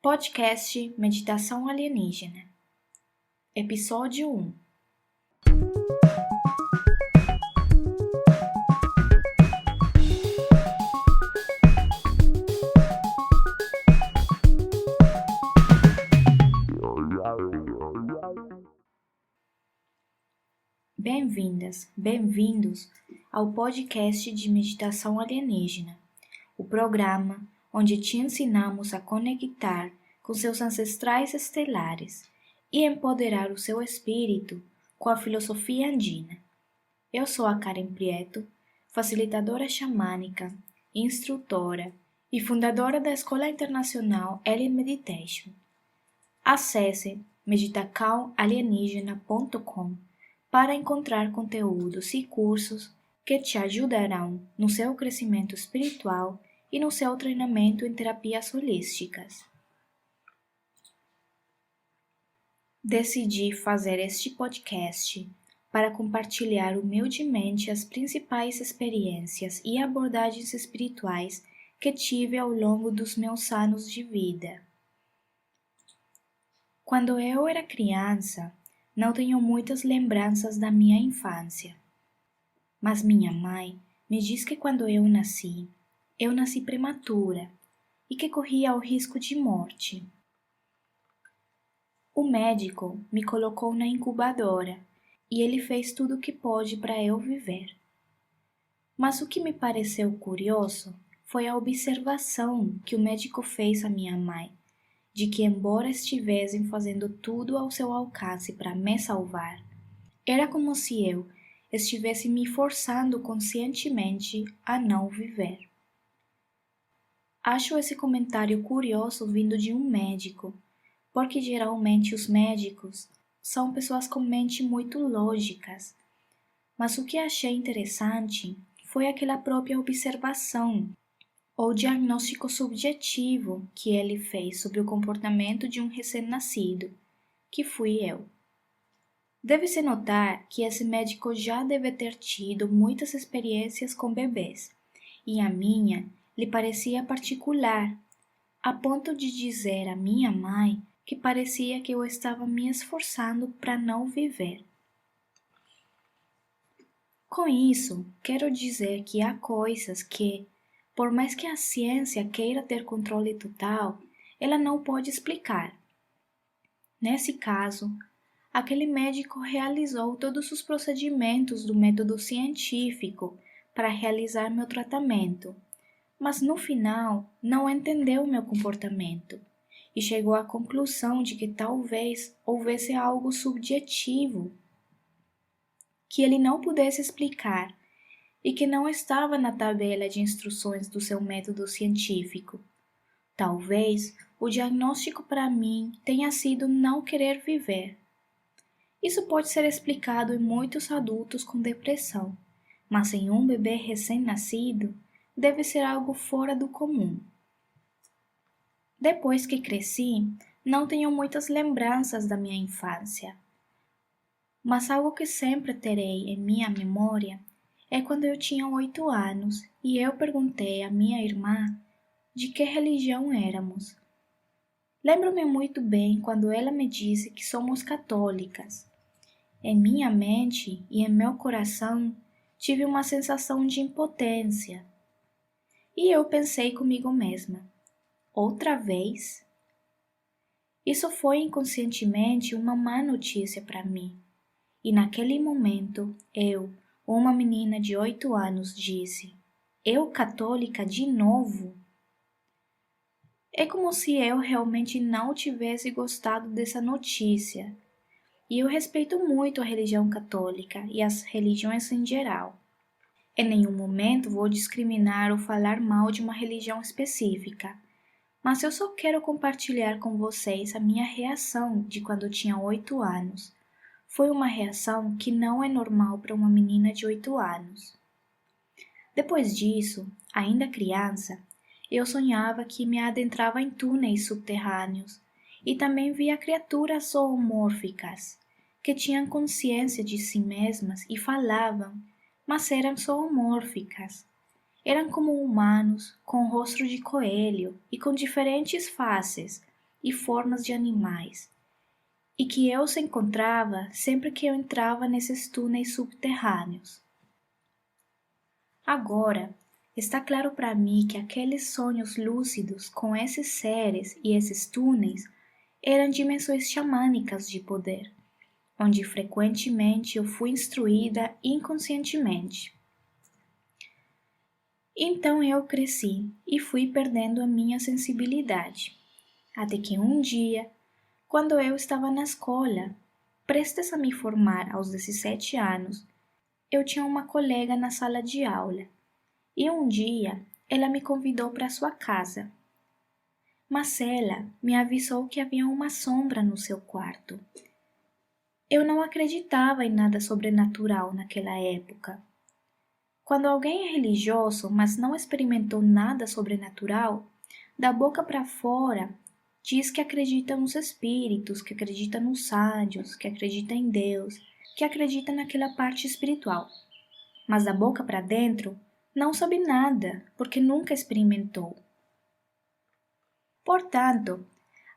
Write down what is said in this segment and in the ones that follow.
Podcast Meditação Alienígena, Episódio 1. Bem-vindas, bem-vindos ao podcast de Meditação Alienígena, o programa onde te ensinamos a conectar com seus ancestrais estelares e empoderar o seu espírito com a filosofia andina. Eu sou a Karen Prieto, facilitadora xamânica, instrutora e fundadora da Escola Internacional Alien Meditation. Acesse meditacalalienígena.com para encontrar conteúdos e cursos que te ajudarão no seu crescimento espiritual e no seu treinamento em terapias holísticas. Decidi fazer este podcast para compartilhar humildemente as principais experiências e abordagens espirituais que tive ao longo dos meus anos de vida. Quando eu era criança, não tenho muitas lembranças da minha infância, mas minha mãe me diz que quando eu nasci prematura e que corria o risco de morte. O médico me colocou na incubadora e ele fez tudo o que pôde para eu viver. Mas o que me pareceu curioso foi a observação que o médico fez à minha mãe, de que embora estivessem fazendo tudo ao seu alcance para me salvar, era como se eu estivesse me forçando conscientemente a não viver. Acho esse comentário curioso vindo de um médico, porque geralmente os médicos são pessoas com mente muito lógicas. Mas o que achei interessante foi aquela própria observação ou diagnóstico subjetivo que ele fez sobre o comportamento de um recém-nascido, que fui eu. Deve-se notar que esse médico já deve ter tido muitas experiências com bebês, e a minha lhe parecia particular, a ponto de dizer à minha mãe que parecia que eu estava me esforçando para não viver. Com isso, quero dizer que há coisas que, por mais que a ciência queira ter controle total, ela não pode explicar. Nesse caso, aquele médico realizou todos os procedimentos do método científico para realizar meu tratamento, mas no final não entendeu meu comportamento e chegou à conclusão de que talvez houvesse algo subjetivo que ele não pudesse explicar e que não estava na tabela de instruções do seu método científico. Talvez o diagnóstico para mim tenha sido não querer viver. Isso pode ser explicado em muitos adultos com depressão, mas em um bebê recém-nascido deve ser algo fora do comum. Depois que cresci, não tenho muitas lembranças da minha infância, mas algo que sempre terei em minha memória é quando eu tinha 8 anos e eu perguntei à minha irmã de que religião éramos. Lembro-me muito bem quando ela me disse que somos católicas. Em minha mente e em meu coração tive uma sensação de impotência. E eu pensei comigo mesma, outra vez? Isso foi inconscientemente uma má notícia para mim. E naquele momento, eu, uma menina de 8 anos, disse: eu católica de novo? É como se eu realmente não tivesse gostado dessa notícia. E eu respeito muito a religião católica e as religiões em geral. Em nenhum momento vou discriminar ou falar mal de uma religião específica, mas eu só quero compartilhar com vocês a minha reação de quando eu tinha 8 anos. Foi uma reação que não é normal para uma menina de 8 anos. Depois disso, ainda criança, eu sonhava que me adentrava em túneis subterrâneos e também via criaturas zoomórficas que tinham consciência de si mesmas e falavam, mas eram zoomórficas. Eram como humanos, com rosto de coelho e com diferentes faces, e formas de animais, e que eu se encontrava sempre que eu entrava nesses túneis subterrâneos. Agora, está claro para mim que aqueles sonhos lúcidos com esses seres e esses túneis eram dimensões xamânicas de poder, onde frequentemente eu fui instruída inconscientemente. Então eu cresci e fui perdendo a minha sensibilidade, até que um dia, quando eu estava na escola, prestes a me formar aos 17 anos, eu tinha uma colega na sala de aula, e um dia ela me convidou para sua casa. Mas ela me avisou que havia uma sombra no seu quarto. Eu não acreditava em nada sobrenatural naquela época. Quando alguém é religioso, mas não experimentou nada sobrenatural, da boca para fora, diz que acredita nos espíritos, que acredita nos anjos, que acredita em Deus, que acredita naquela parte espiritual. Mas da boca para dentro, não sabe nada, porque nunca experimentou. Portanto,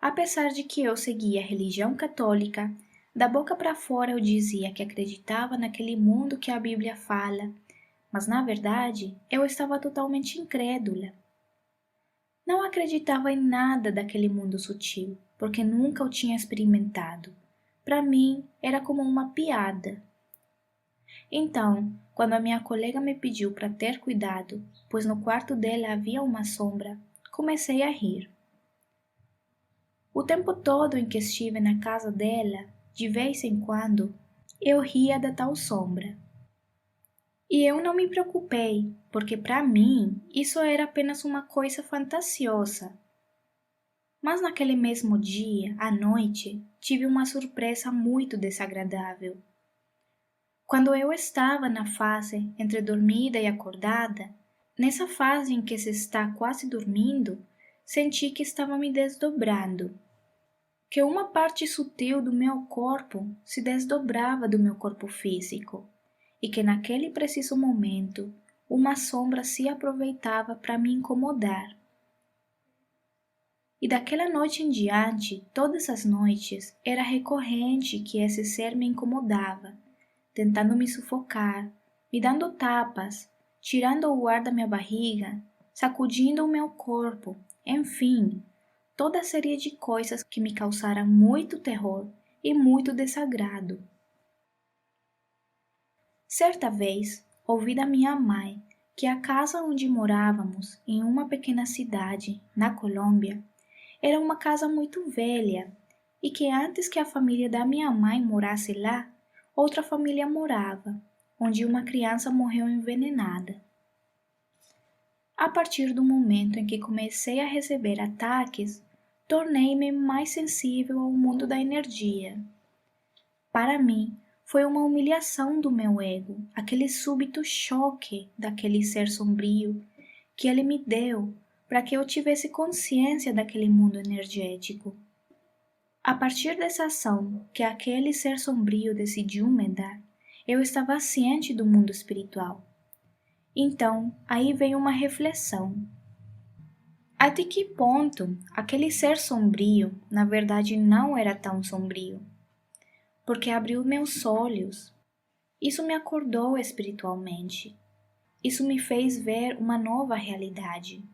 apesar de que eu seguia a religião católica, da boca para fora eu dizia que acreditava naquele mundo que a Bíblia fala, mas na verdade eu estava totalmente incrédula. Não acreditava em nada daquele mundo sutil, porque nunca o tinha experimentado. Para mim era como uma piada. Então, quando a minha colega me pediu para ter cuidado, pois no quarto dela havia uma sombra, comecei a rir. O tempo todo em que estive na casa dela, de vez em quando, eu ria da tal sombra. E eu não me preocupei, porque para mim isso era apenas uma coisa fantasiosa. Mas naquele mesmo dia, à noite, tive uma surpresa muito desagradável. Quando eu estava na fase entre dormida e acordada, nessa fase em que se está quase dormindo, senti que estava me desdobrando, que uma parte sutil do meu corpo se desdobrava do meu corpo físico e que naquele preciso momento uma sombra se aproveitava para me incomodar. E daquela noite em diante, todas as noites, era recorrente que esse ser me incomodava, tentando me sufocar, me dando tapas, tirando o ar da minha barriga, sacudindo o meu corpo, enfim, toda a série de coisas que me causaram muito terror e muito desagrado. Certa vez, ouvi da minha mãe que a casa onde morávamos, em uma pequena cidade, na Colômbia, era uma casa muito velha e que antes que a família da minha mãe morasse lá, outra família morava, onde uma criança morreu envenenada. A partir do momento em que comecei a receber ataques, tornei-me mais sensível ao mundo da energia. Para mim, foi uma humilhação do meu ego, aquele súbito choque daquele ser sombrio que ele me deu para que eu tivesse consciência daquele mundo energético. A partir dessa ação que aquele ser sombrio decidiu me dar, eu estava ciente do mundo espiritual. Então, aí veio uma reflexão. Até que ponto aquele ser sombrio, na verdade, não era tão sombrio? Porque abriu meus olhos. Isso me acordou espiritualmente. Isso me fez ver uma nova realidade.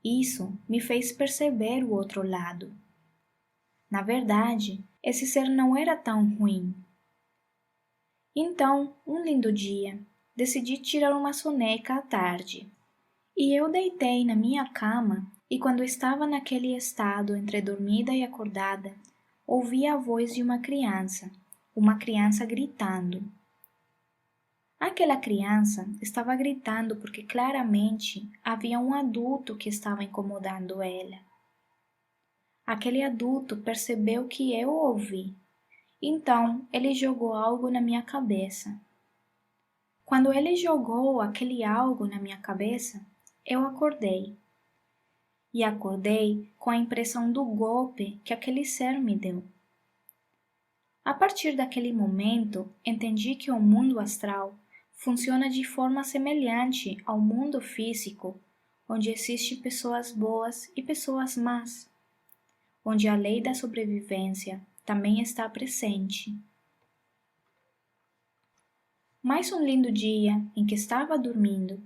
Isso me fez perceber o outro lado. Na verdade, esse ser não era tão ruim. Então, um lindo dia, decidi tirar uma soneca à tarde. E eu deitei na minha cama e quando estava naquele estado entre dormida e acordada, ouvi a voz de uma criança gritando. Aquela criança estava gritando porque claramente havia um adulto que estava incomodando ela. Aquele adulto percebeu que eu ouvi, então ele jogou algo na minha cabeça. Quando ele jogou aquele algo na minha cabeça, eu acordei. E acordei com a impressão do golpe que aquele ser me deu. A partir daquele momento, entendi que o mundo astral funciona de forma semelhante ao mundo físico, onde existem pessoas boas e pessoas más, onde a lei da sobrevivência também está presente. Mais um lindo dia em que estava dormindo,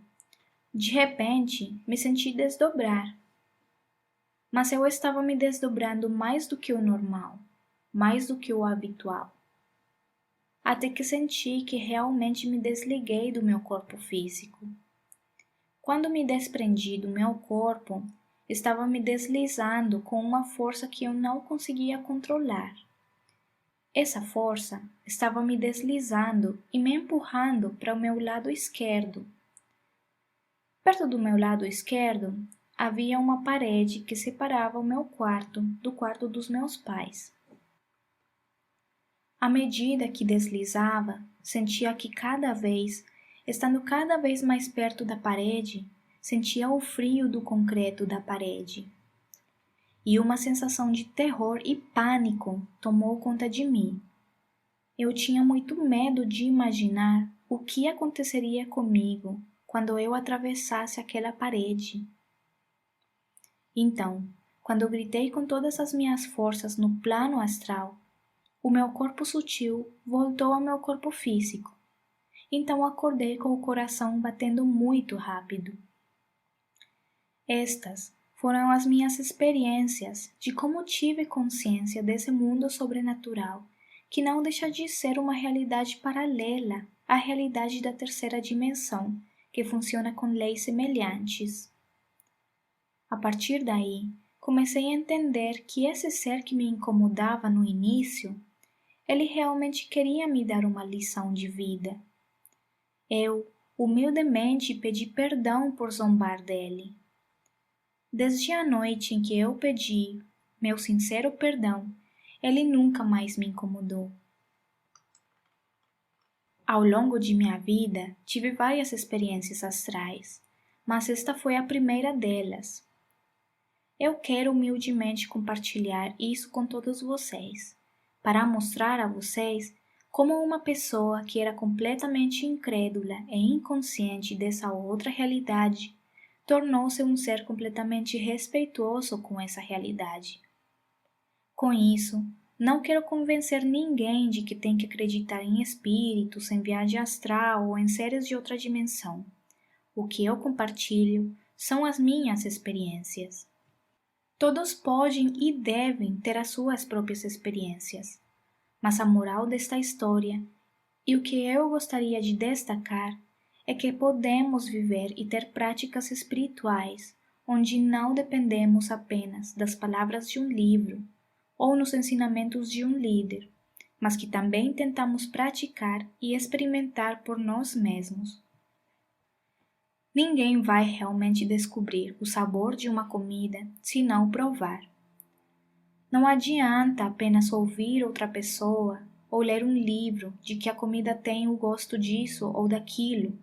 de repente me senti desdobrar. Mas eu estava me desdobrando mais do que o normal, mais do que o habitual. Até que senti que realmente me desliguei do meu corpo físico. Quando me desprendi do meu corpo, estava me deslizando com uma força que eu não conseguia controlar. Essa força estava me deslizando e me empurrando para o meu lado esquerdo. Perto do meu lado esquerdo havia uma parede que separava o meu quarto do quarto dos meus pais. À medida que deslizava, sentia que estando cada vez mais perto da parede, sentia o frio do concreto da parede. E uma sensação de terror e pânico tomou conta de mim. Eu tinha muito medo de imaginar o que aconteceria comigo quando eu atravessasse aquela parede. Então, quando eu gritei com todas as minhas forças no plano astral, o meu corpo sutil voltou ao meu corpo físico. Então acordei com o coração batendo muito rápido. Estas foram as minhas experiências de como tive consciência desse mundo sobrenatural, que não deixa de ser uma realidade paralela à realidade da terceira dimensão, que funciona com leis semelhantes. A partir daí, comecei a entender que esse ser que me incomodava no início, ele realmente queria me dar uma lição de vida. Eu, humildemente, pedi perdão por zombar dele. Desde a noite em que eu pedi meu sincero perdão, ele nunca mais me incomodou. Ao longo de minha vida, tive várias experiências astrais, mas esta foi a primeira delas. Eu quero humildemente compartilhar isso com todos vocês, para mostrar a vocês como uma pessoa que era completamente incrédula e inconsciente dessa outra realidade tornou-se um ser completamente respeitoso com essa realidade. Com isso, não quero convencer ninguém de que tem que acreditar em espíritos, em viagem astral ou em seres de outra dimensão. O que eu compartilho são as minhas experiências. Todos podem e devem ter as suas próprias experiências, mas a moral desta história e o que eu gostaria de destacar é que podemos viver e ter práticas espirituais onde não dependemos apenas das palavras de um livro ou nos ensinamentos de um líder, mas que também tentamos praticar e experimentar por nós mesmos. Ninguém vai realmente descobrir o sabor de uma comida se não provar. Não adianta apenas ouvir outra pessoa ou ler um livro de que a comida tem o gosto disso ou daquilo.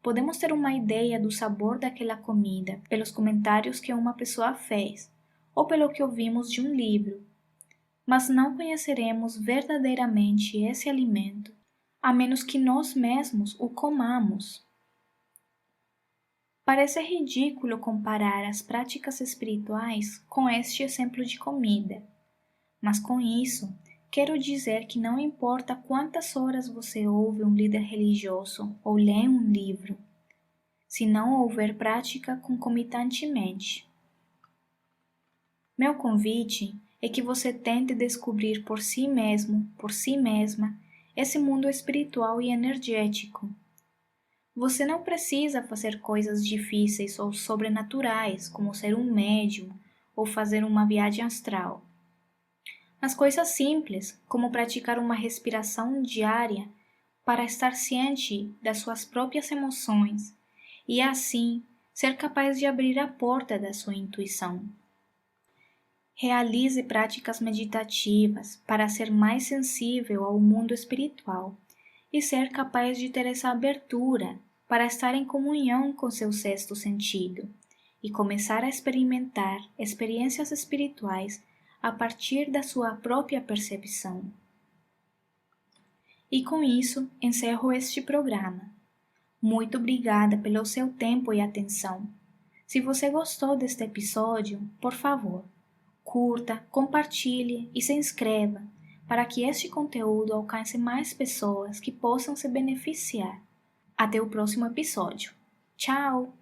Podemos ter uma ideia do sabor daquela comida pelos comentários que uma pessoa fez ou pelo que ouvimos de um livro, mas não conheceremos verdadeiramente esse alimento a menos que nós mesmos o comamos. Parece ridículo comparar as práticas espirituais com este exemplo de comida, mas com isso quero dizer que não importa quantas horas você ouve um líder religioso ou lê um livro, se não houver prática concomitantemente. Meu convite é que você tente descobrir por si mesmo, por si mesma, esse mundo espiritual e energético. Você não precisa fazer coisas difíceis ou sobrenaturais, como ser um médium ou fazer uma viagem astral. Mas coisas simples, como praticar uma respiração diária para estar ciente das suas próprias emoções e, assim, ser capaz de abrir a porta da sua intuição. Realize práticas meditativas para ser mais sensível ao mundo espiritual e ser capaz de ter essa abertura para estar em comunhão com seu sexto sentido e começar a experimentar experiências espirituais a partir da sua própria percepção. E com isso, encerro este programa. Muito obrigada pelo seu tempo e atenção. Se você gostou deste episódio, por favor, curta, compartilhe e se inscreva para que este conteúdo alcance mais pessoas que possam se beneficiar. Até o próximo episódio. Tchau!